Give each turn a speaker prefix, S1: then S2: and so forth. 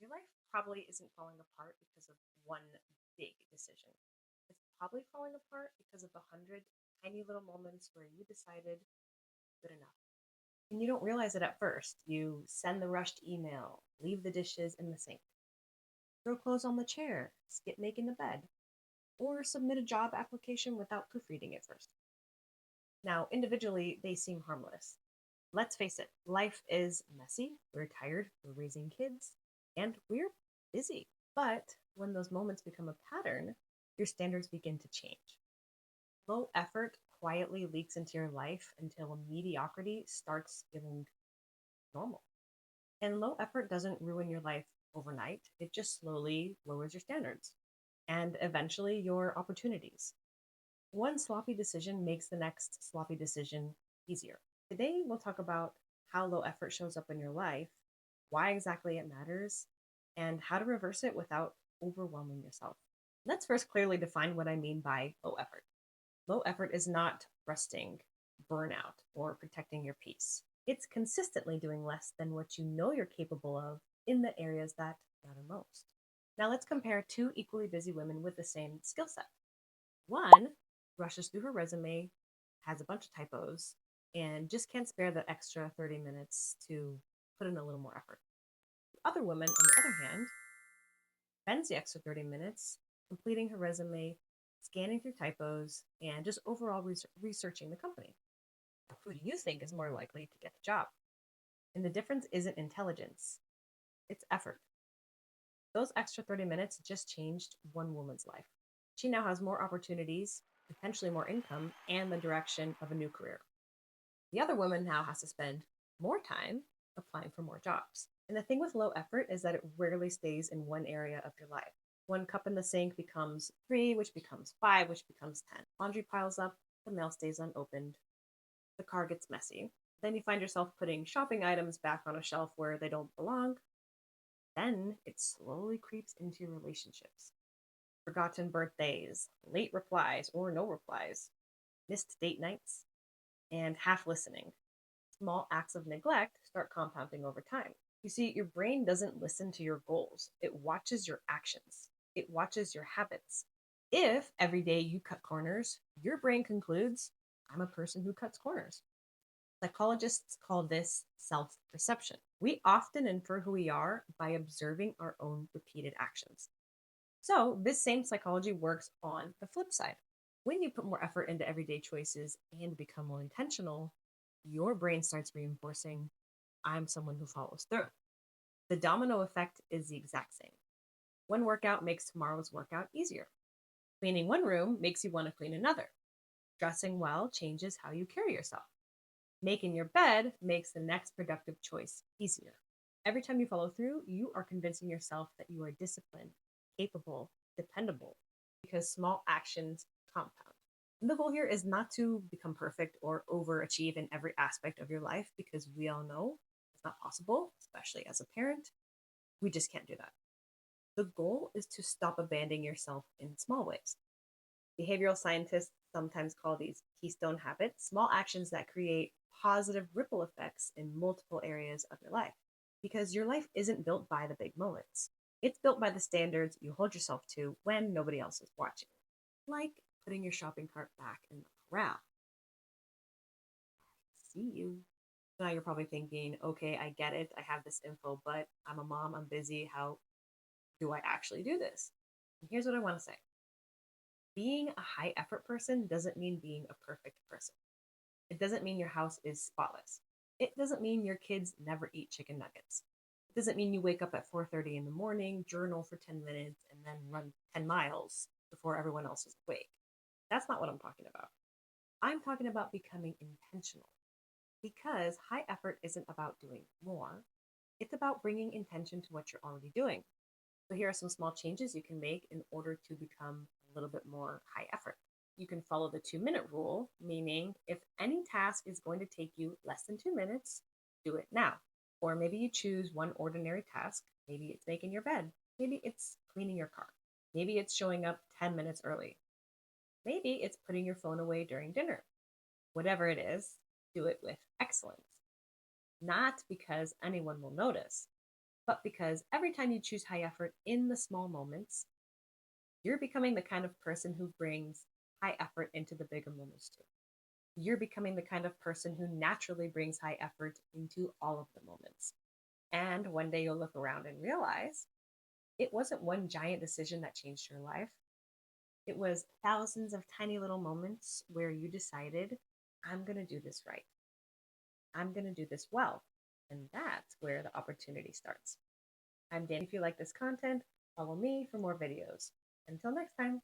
S1: Your life probably isn't falling apart because of one big decision. It's probably falling apart because of 100 tiny little moments where you decided good enough. And you don't realize it at first. You send the rushed email, leave the dishes in the sink, throw clothes on the chair, skip making the bed, or submit a job application without proofreading it first. Now, individually, they seem harmless. Let's face it, life is messy. We're tired, we're raising kids, and we're busy. But when those moments become a pattern, your standards begin to change. Low effort quietly leaks into your life until mediocrity starts feeling normal. And low effort doesn't ruin your life overnight, it just slowly lowers your standards and eventually your opportunities. One sloppy decision makes the next sloppy decision easier. Today, we'll talk about how low effort shows up in your life, why exactly it matters, and how to reverse it without overwhelming yourself. Let's first clearly define what I mean by low effort. Low effort is not resting, burnout, or protecting your peace. It's consistently doing less than what you know you're capable of in the areas that matter most. Now, let's compare two equally busy women with the same skill set. One rushes through her resume, has a bunch of typos, and just can't spare the extra 30 minutes to put in a little more effort. The other woman, on the other hand, spends the extra 30 minutes completing her resume, scanning through typos, and just overall researching the company. Who do you think is more likely to get the job? And the difference isn't intelligence, it's effort. Those extra 30 minutes just changed one woman's life. She now has more opportunities, potentially more income, and the direction of a new career. The other woman now has to spend more time applying for more jobs. And the thing with low effort is that it rarely stays in one area of your life. One cup in the sink becomes three, which becomes five, which becomes 10. Laundry piles up, the mail stays unopened, the car gets messy. Then you find yourself putting shopping items back on a shelf where they don't belong. Then it slowly creeps into your relationships. Forgotten birthdays, late replies or no replies, missed date nights, and half listening. Small acts of neglect start compounding over time. You see, your brain doesn't listen to your goals, it watches your actions, it watches your habits. If every day you cut corners, your brain concludes, I'm a person who cuts corners. Psychologists call this self perception. We often infer who we are by observing our own repeated actions. So, this same psychology works on the flip side. When you put more effort into everyday choices and become more intentional, your brain starts reinforcing, I'm someone who follows through. The domino effect is the exact same. One workout makes tomorrow's workout easier. Cleaning one room makes you want to clean another. Dressing well changes how you carry yourself. Making your bed makes the next productive choice easier. Every time you follow through, you are convincing yourself that you are disciplined, capable, dependable, because small actions compound. And the goal here is not to become perfect or overachieve in every aspect of your life because we all know it's not possible, especially as a parent. We just can't do that. The goal is to stop abandoning yourself in small ways. Behavioral scientists sometimes call these keystone habits, small actions that create positive ripple effects in multiple areas of your life. Because your life isn't built by the big moments, it's built by the standards you hold yourself to when nobody else is watching. Like putting your shopping cart back in the corral. See you. Now you're probably thinking, okay, I get it. I have this info, but I'm a mom, I'm busy. How do I actually do this? And here's what I want to say: being a high effort person doesn't mean being a perfect person. It doesn't mean your house is spotless. It doesn't mean your kids never eat chicken nuggets. It doesn't mean you wake up at 4:30 in the morning, journal for 10 minutes, and then run 10 miles before everyone else is awake. That's not what I'm talking about. I'm talking about becoming intentional because high effort isn't about doing more. It's about bringing intention to what you're already doing. So here are some small changes you can make in order to become a little bit more high effort. You can follow the 2 minute rule, meaning if any task is going to take you less than 2 minutes, do it now. Or maybe you choose one ordinary task. Maybe it's making your bed. Maybe it's cleaning your car. Maybe it's showing up 10 minutes early. Maybe it's putting your phone away during dinner. Whatever it is, do it with excellence. Not because anyone will notice, but because every time you choose high effort in the small moments, you're becoming the kind of person who brings high effort into the bigger moments too. You're becoming the kind of person who naturally brings high effort into all of the moments. And one day you'll look around and realize it wasn't one giant decision that changed your life. It was thousands of tiny little moments where you decided, I'm going to do this right. I'm going to do this well. And that's where the opportunity starts. I'm Danny. If you like this content, follow me for more videos. Until next time.